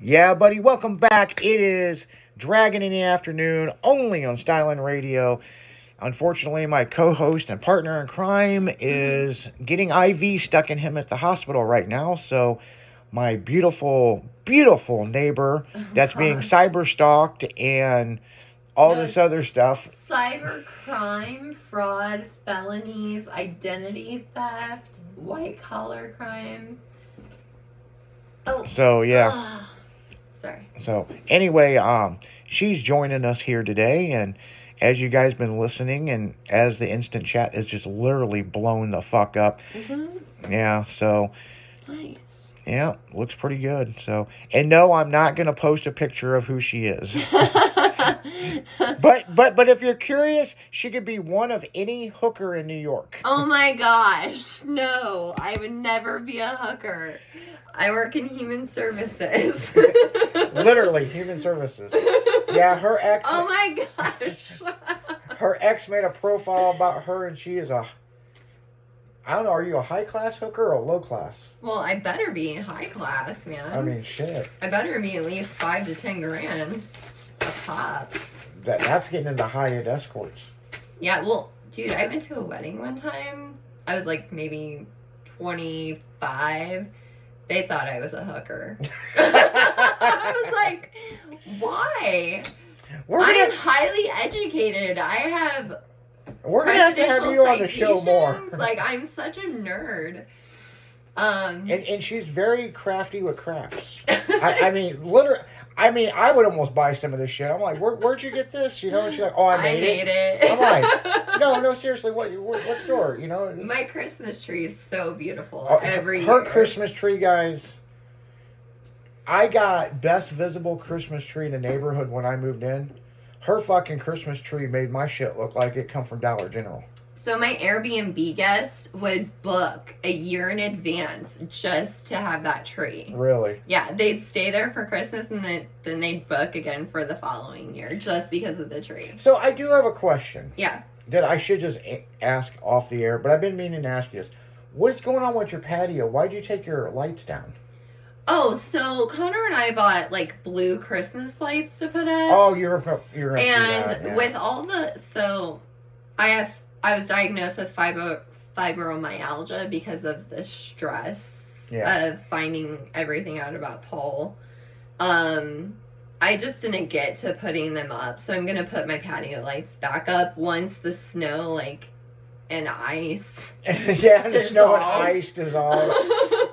Yeah, buddy, welcome back. It is Dragon in the Afternoon, only on Styling Radio. Unfortunately, my co-host and partner in crime is getting IV stuck in him at the hospital right now, so my beautiful, beautiful neighbor that's being cyber stalked and all this other stuff. Cyber crime, fraud, felonies, identity theft, white collar crime. Oh. So, yeah. Sorry. So, anyway, she's joining us here today, and as you guys been listening, and as the instant chat is just literally blown the fuck up. Mm-hmm. Yeah, so. Nice. Yeah, looks pretty good. So, and no, I'm not gonna post a picture of who she is. but if you're curious, she could be one of any hooker in New York. Oh my gosh, no! I would never be a hooker. I work in human services. Literally, human services. Yeah, her ex. Oh my gosh. Her ex made a profile about her, and she is a. I don't know, are you a high class hooker or a low class? Well, I better be high class, man. I mean, shit. I better be at least 5 to 10 grand a pop. That's getting into high-end escorts. Yeah, well, dude, I went to a wedding one time. I was like maybe 25. They thought I was a hooker. I was like, why? I'm highly educated. We're going to have to have you on the show more. Like, I'm such a nerd. And she's very crafty with crafts. I mean, literally, I would almost buy some of this shit. I'm like, where'd you get this? You know, and she's like, oh, I made it. I'm like, no, seriously, what store? You know? My Christmas tree is so beautiful every year. Her Christmas tree, guys, I got best visible Christmas tree in the neighborhood when I moved in. Her fucking Christmas tree made my shit look like it come from Dollar General. So my Airbnb guests would book a year in advance just to have that tree. Really? Yeah, they'd stay there for Christmas and then they'd book again for the following year just because of the tree. So I do have a question. Yeah. That I should just ask off the air, but I've been meaning to ask you this. What's going on with your patio? Why'd you take your lights down? Oh, so Connor and I bought like blue Christmas lights to put up. Oh, you're and that, yeah. With all the I was diagnosed with fibromyalgia because of the stress of finding everything out about Paul. I just didn't get to putting them up, so I'm gonna put my patio lights back up once the snow and ice. Yeah, the snow and ice dissolve.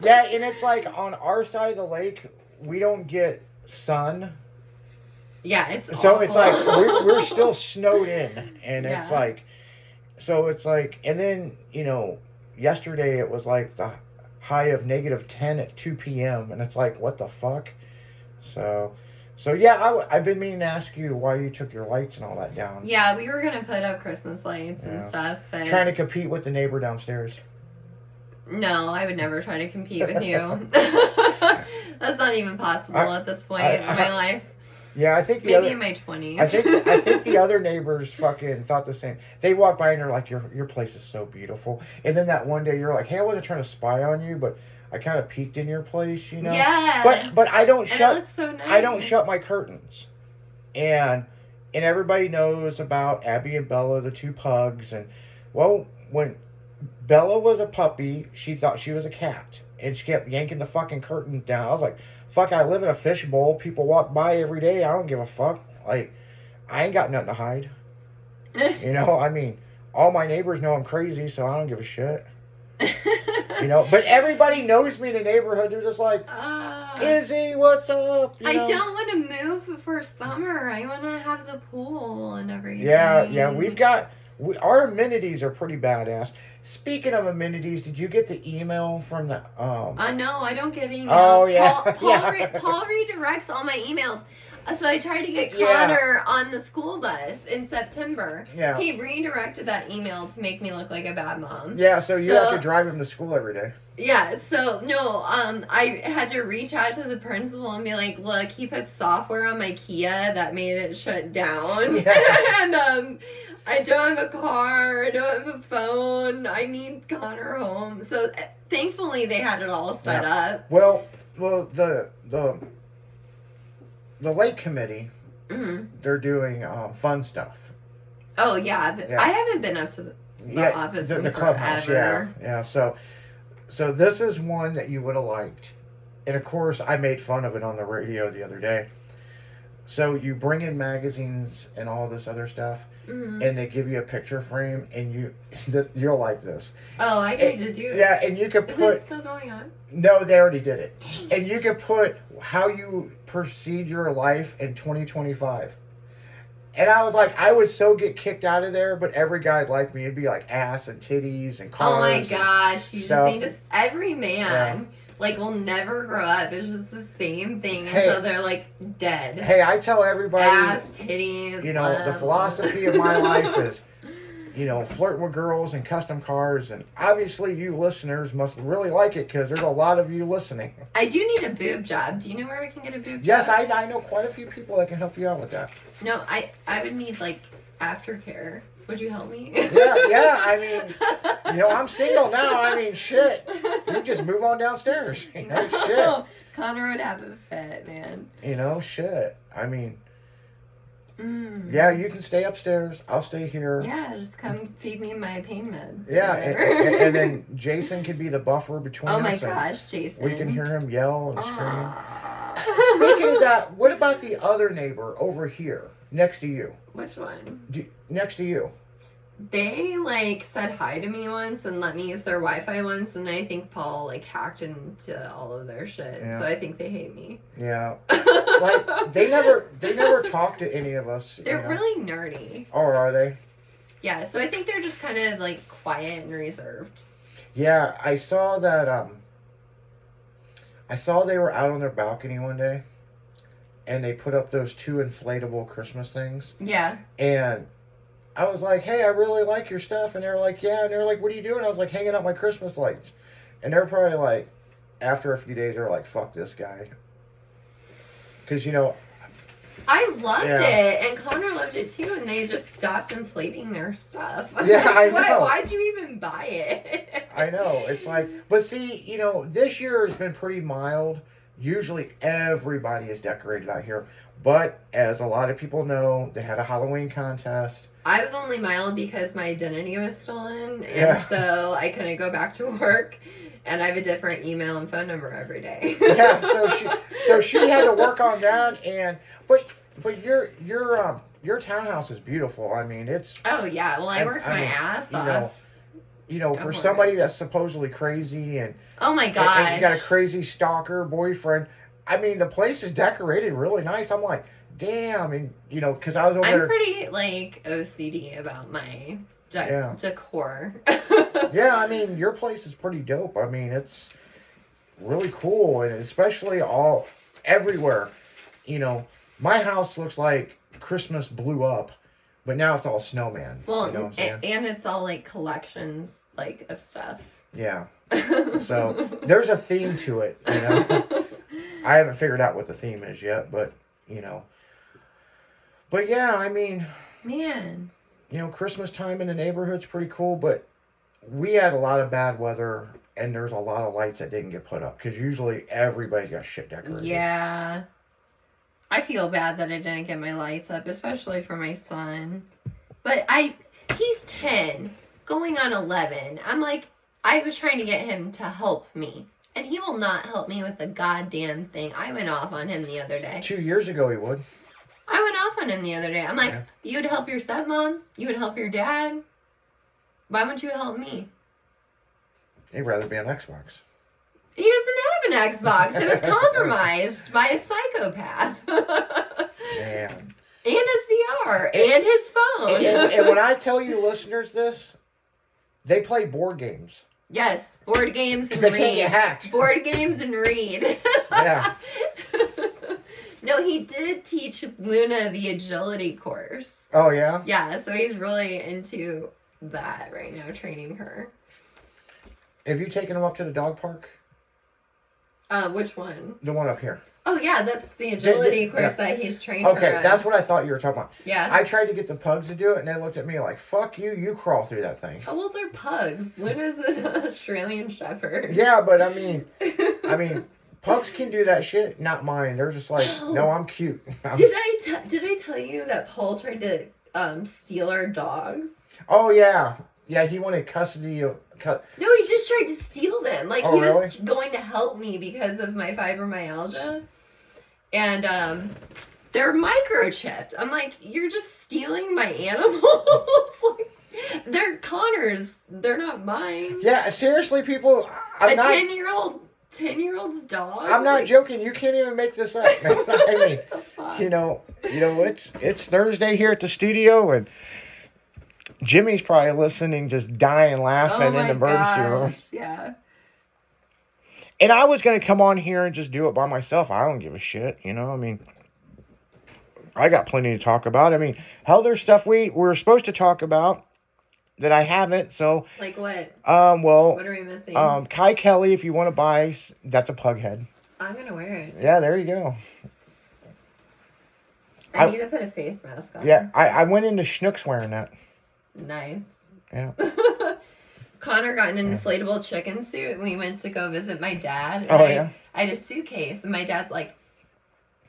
Yeah, and it's like on our side of the lake, we don't get sun. Yeah, it's so awful. It's like we're still snowed in, and it's like, so it's like, and then yesterday it was like the high of -10 at 2 p.m. and it's like, what the fuck? So yeah, I've been meaning to ask you why you took your lights and all that down. Yeah, we were gonna put up Christmas lights and stuff. But trying to compete with the neighbor downstairs. No, I would never try to compete with you. That's not even possible at this point in my life. Yeah, I think maybe in my 20s. I think the other neighbors fucking thought the same. They walked by and they're like, your place is so beautiful. And then that one day you're like, hey, I wasn't trying to spy on you, but I kind of peeked in your place, you know. Yeah. But I don't shut. It looks so nice. I don't shut my curtains, and everybody knows about Abby and Bella, the two pugs, and well, when Bella was a puppy, she thought she was a cat, and she kept yanking the fucking curtain down. I was like, fuck, I live in a fishbowl. People walk by every day. I don't give a fuck. Like, I ain't got nothing to hide. I mean, all my neighbors know I'm crazy, so I don't give a shit. But everybody knows me in the neighborhood. They're just like, Izzy, what's up? I don't want to move before summer. I want to have the pool and everything. Yeah, we've got... our amenities are pretty badass. Take of amenities, did you get the email from the no, I don't get emails. Oh yeah. Paul redirects all my emails. So I tried to get Connor on the school bus in September. Yeah. He redirected that email to make me look like a bad mom. Yeah, so you have to drive him to school every day. Yeah, so no, I had to reach out to the principal and be like, look, he put software on my Kia that made it shut down. Yeah. And I don't have a car, I don't have a phone, I need Connor home. So thankfully they had it all set up. Well, the the lake committee, they're doing fun stuff. Oh yeah, I haven't been up to the office the clubhouse. Forever. Yeah. So this is one that you would have liked, and of course I made fun of it on the radio the other day. So you bring in magazines and all this other stuff, and they give you a picture frame, and you'll like this. Oh, I need to do it. Yeah, and you could put. Is it still going on? No, they already did it. And you could put how you proceed your life in 2025. And I was like, I would so get kicked out of there, but every guy like me, it'd be like ass and titties and cars. Oh my gosh, you stuff. just need to. Every man. Yeah. Like, will never grow up. It's just the same thing until they're, like, dead. Hey, I tell everybody... Ass, titties, you know, the philosophy of my life is, you know, flirting with girls and custom cars. And obviously you listeners must really like it because there's a lot of you listening. I do need a boob job. Do you know where I can get a boob job? Yes, I know quite a few people that can help you out with that. No, I would need, like, aftercare. Would you help me? Yeah, I mean, you know, I'm single now. I mean, shit. You can just move on downstairs. You know, shit. Connor would have a fit, man. You know, shit. I mean, yeah, you can stay upstairs. I'll stay here. Yeah, just come feed me my pain meds. Yeah, and then Jason could be the buffer between us. Oh my gosh, Jason. We can hear him yell and scream. Speaking of that, what about the other neighbor over here, next to you? Which one? Next to you. They, like, said hi to me once and let me use their Wi-Fi once, and I think Paul, like, hacked into all of their shit. Yeah. So I think they hate me. Yeah. Like, they never talk to any of us. They're really nerdy. Oh, are they? Yeah, so I think they're just kind of, like, quiet and reserved. Yeah, I saw that, they were out on their balcony one day, and they put up those 2 inflatable Christmas things. Yeah. And I was like, hey, I really like your stuff. And they're like, yeah. And they're like, what are you doing? I was like, hanging up my Christmas lights. And they're probably like, after a few days, they're like, fuck this guy. Because, you know. I loved it. And Connor loved it too. And they just stopped inflating their stuff. Yeah, I know. Why'd you even buy it? I know. It's like, but see, you know, this year has been pretty mild. Usually everybody is decorated out here. But as a lot of people know, they had a Halloween contest. I was only mild because my identity was stolen, and so I couldn't go back to work, and I have a different email and phone number every day. Yeah, so she had to work on that, and but your townhouse is beautiful. I mean, it's. Oh yeah, well I worked my ass off. You know, for somebody that's supposedly crazy and. Oh my gosh. And you got a crazy stalker boyfriend. I mean, the place is decorated really nice. I'm like, damn, and you know, because I was over there. I'm pretty like OCD about my decor. Yeah, I mean, your place is pretty dope. I mean, it's really cool, and especially everywhere. You know, my house looks like Christmas blew up, but now it's all snowman. Well, you know what I'm saying? And it's all like collections, like of stuff. Yeah. So there's a theme to it, you know. I haven't figured out what the theme is yet, but you know. But yeah, I mean, man, you know, Christmas time in the neighborhood's pretty cool, but we had a lot of bad weather, and there's a lot of lights that didn't get put up because usually everybody's got shit decorated. Yeah, I feel bad that I didn't get my lights up, especially for my son. But he's 10, going on 11. I'm like, I was trying to get him to help me. And he will not help me with a goddamn thing. I went off on him the other day. 2 years ago he would. I went off on him the other day. I'm like, you would help your stepmom? You would help your dad? Why wouldn't you help me? He'd rather be on Xbox. He doesn't have an Xbox. It was compromised by a psychopath. Man. And his VR. And his phone. And when I tell you listeners this, they play board games. Yes, board games and read. They can't get hacked. Board games and read. Yeah. No, he did teach Luna the agility course. Oh, yeah? Yeah, so he's really into that right now, training her. Have you taken him up to the dog park? Which one? The one up here. Oh, yeah, that's the agility course that he's trained her. Okay, that's what I thought you were talking about. Yeah. I tried to get the pugs to do it, and they looked at me like, fuck you, you crawl through that thing. Oh, well, they're pugs. Luna's an Australian Shepherd. Yeah, but I mean, Pugs can do that shit, not mine. They're just like, no, I'm cute. Did I tell you that Paul tried to steal our dogs? Oh yeah, yeah. He wanted custody of. No, he just tried to steal them. Like he was really? going to help me because of my fibromyalgia, and they're microchipped. I'm like, you're just stealing my animals. Like, they're Connor's. They're not mine. Yeah, seriously, people. I'm not, 10-year-old's dog. I'm not joking. You can't even make this up, man. I mean, you know, it's Thursday here at the studio, and Jimmy's probably listening, just dying laughing in the emergency room. Yeah. And I was gonna come on here and just do it by myself. I don't give a shit, you know. I mean, I got plenty to talk about. I mean, hell, there's stuff we were supposed to talk about that I haven't. So, like what? Well, what are we missing? Kai Kelly, if you want to buy, that's a pug head. I'm gonna wear it. Yeah, there you go. I need to put a face mask on. Yeah, I went into Schnucks wearing that. Nice. Yeah. Connor got an inflatable chicken suit and we went to go visit my dad. And yeah? I had a suitcase and my dad's like,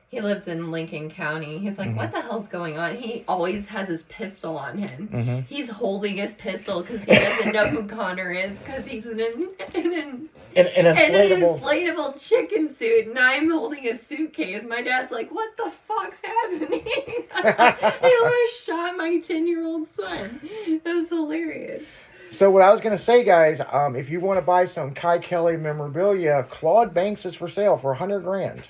he lives in Lincoln County. He's like, what the hell's going on? He always has his pistol on him. Mm-hmm. He's holding his pistol because he doesn't know who Connor is because he's in an inflatable chicken suit and I'm holding a suitcase. My dad's like, what the fuck's happening? He almost shot my 10-year-old son. It was hilarious. So what I was going to say, guys, if you want to buy some Kai Kelly memorabilia, Claude Banks is for sale for $100,000.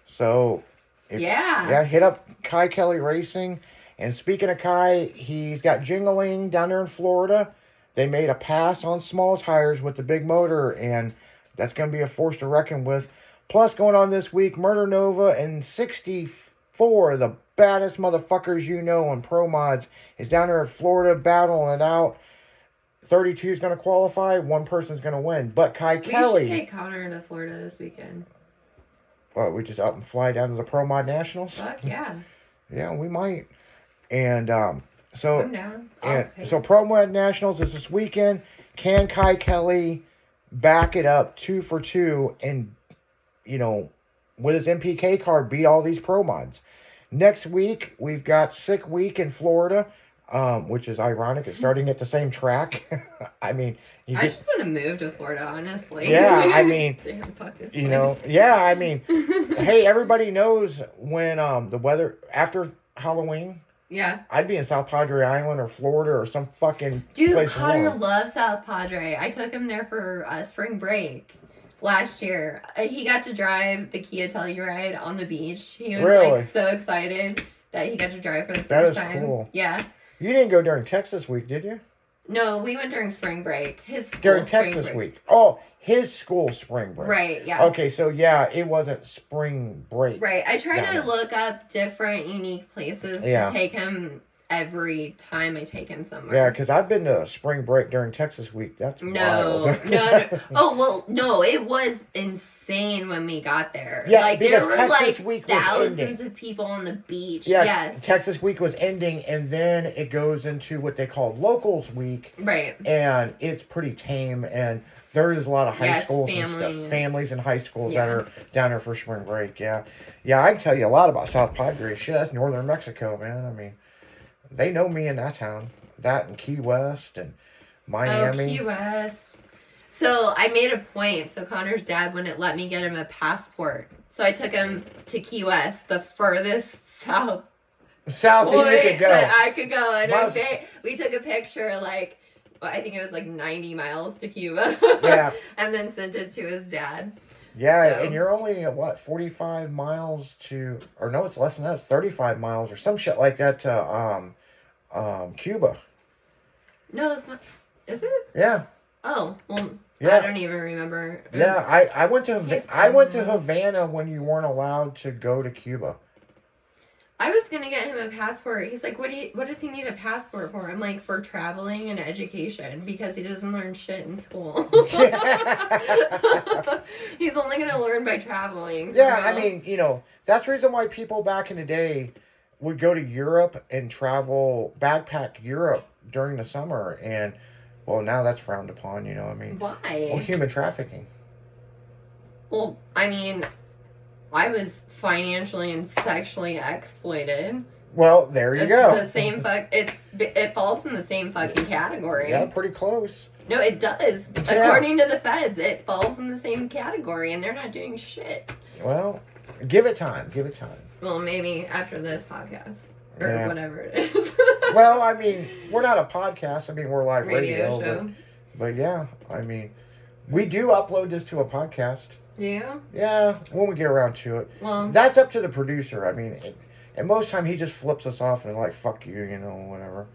So, hit up Kai Kelly Racing. And speaking of Kai, he's got Jingling down there in Florida. They made a pass on small tires with the big motor, and that's going to be a force to reckon with. Plus, going on this week, Murder Nova and 64, the baddest motherfuckers you know on Pro Mods, is down there in Florida battling it out. 32 is going to qualify. One person's going to win. But Kai Kelly... We should take Connor to Florida this weekend. Well, we just up and fly down to the Pro Mod Nationals? Fuck yeah. Yeah, we might. And so... I'm down. So Pro Mod Nationals is this weekend. Can Kai Kelly back it up 2 for 2 and, you know, with his MPK card, beat all these Pro Mods? Next week, we've got Sick Week in Florida. Which is ironic. It's starting at the same track. I mean, I just want to move to Florida, honestly. Yeah, I mean, damn, fuck this you know, yeah, I mean, hey, everybody knows when the weather after Halloween. Yeah. I'd be in South Padre Island or Florida or some fucking Dude, Connor loves South Padre. I took him there for spring break last year. He got to drive the Kia Telluride on the beach. He was like so excited that he got to drive for the first time. That is cool. Yeah. You didn't go during Texas week, did you? No, we went during spring break. During Texas week. Oh, his school spring break. Right, yeah. Okay, so yeah, it wasn't spring break. Right. I try to look up different unique places to take him every time I take him somewhere. Yeah, because I've been to spring break during Texas week. That's wild. No. Oh, well, no, it was insane when we got there. Yeah, like, because there were Texas like week was thousands ending. of people on the beach. Yeah, yes. Texas week was ending, and then it goes into what they call locals week. Right. And it's pretty tame, and there is a lot of high schools and stuff, families and high schools that are down there for spring break. Yeah, I can tell you a lot about South Padre. Shit, that's northern Mexico, man. I mean, they know me in that town. That and Key West and Miami. Oh, Key West. So I made a point. So Connor's dad wouldn't let me get him a passport. So I took him to Key West, the furthest south you could go. that I could go. And we took a picture, like, I think it was like 90 miles to Cuba. Yeah. And then sent it to his dad. Yeah, and you're only, 45 miles to, or no, it's less than that. It's 35 miles or some shit like that to Cuba. No, it's not. Is it? Yeah. Oh, well, yeah. I don't even remember. Yeah, I went to Havana when you weren't allowed to go to Cuba. I was gonna get him a passport. He's like, what does he need a passport for? I'm like, for traveling and education, because he doesn't learn shit in school. He's only gonna learn by traveling. Yeah, I mean, that's the reason why people back in the day would go to Europe and travel, backpack Europe during the summer, and well, now that's frowned upon. I mean, why? Well, human trafficking. Well, I mean, I was financially and sexually exploited. Well, there you It's go. The same it falls in the same fucking category. Yeah, pretty close. No, it does. Yeah. According to the feds, it falls in the same category, and they're not doing shit. Well, give it time. Give it time. Well, maybe after this podcast or whatever it is. Well, I mean, we're not a podcast. I mean, we're live radio show. But yeah, I mean, we do upload this to a podcast. Yeah. Yeah, when we get around to it. Well, that's up to the producer. I mean, and most time he just flips us off and like, fuck you, whatever.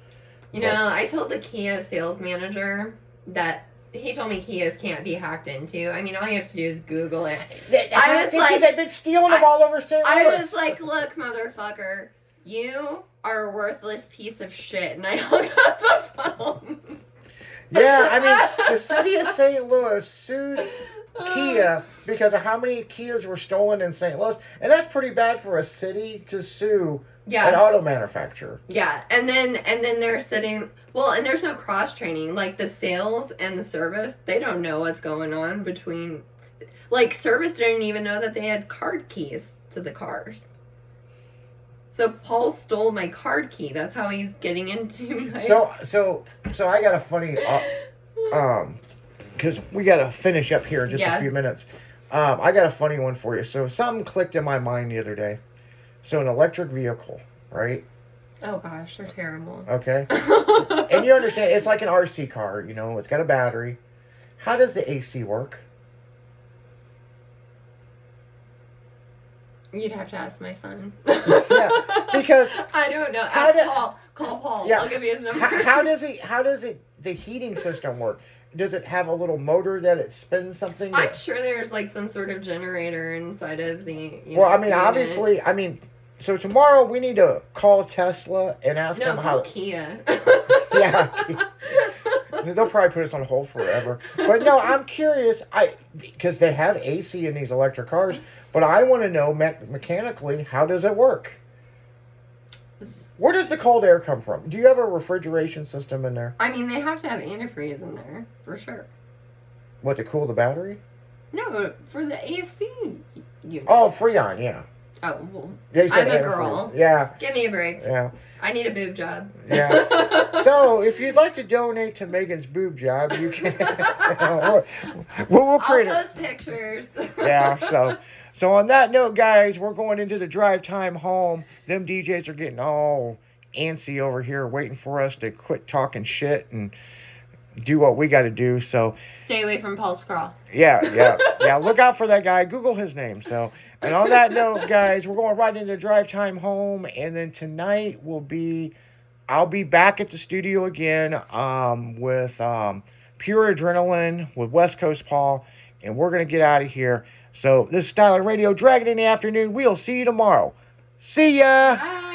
I told the Kia sales manager that he told me Kias can't be hacked into. I mean, all you have to do is Google it. They've been stealing them all over St. Louis. I was like, look, motherfucker, you are a worthless piece of shit. And I hung up the phone. Yeah, I mean, the city of St. Louis sued Kia because of how many Kias were stolen in St. Louis. And that's pretty bad for a city to sue an auto manufacturer. Yeah, and then they're sitting, well, and there's no cross training. Like the sales and the service, they don't know what's going on between, like service didn't even know that they had card keys to the cars. So Paul stole my card key. That's how he's getting into my... So I got a funny because we got to finish up here in just a few minutes. I got a funny one for you. So something clicked in my mind the other day. So an electric vehicle, right? Oh gosh, they're terrible. Okay. And you understand, it's like an RC car, it's got a battery. How does the AC work? You'd have to ask my son. Yeah, because I don't know. Paul. Call Paul. Yeah, I'll give you his number. How does the heating system work? Does it have a little motor that it spins something? I'm sure there's like some sort of generator inside of the. Well, I mean, obviously, so tomorrow we need to call Tesla and ask them how. Kia. Yeah. They'll probably put us on hold forever. But no, I'm curious. Because they have AC in these electric cars, but I want to know mechanically, how does it work? Where does the cold air come from? Do you have a refrigeration system in there? I mean, they have to have antifreeze in there for sure. What, to cool the battery? No, for the AC unit. Oh, Freon, yeah. Oh, well, I'm a girl. Yeah. Give me a break. Yeah. I need a boob job. Yeah. So, if you'd like to donate to Megan's boob job, you can. we'll create I'll post pictures. Yeah, so on that note, guys, we're going into the drive time home. Them DJs are getting all antsy over here waiting for us to quit talking shit and do what we got to do. So stay away from Paul Scrawl. Yeah. Look out for that guy. Google his name. So, and on that note, guys, we're going right into drive time home, and then tonight I'll be back at the studio again with Pure Adrenaline with West Coast Paul, and we're gonna get out of here. So this is Styler Radio, Dragon in the Afternoon. We'll see you tomorrow. See ya. Bye.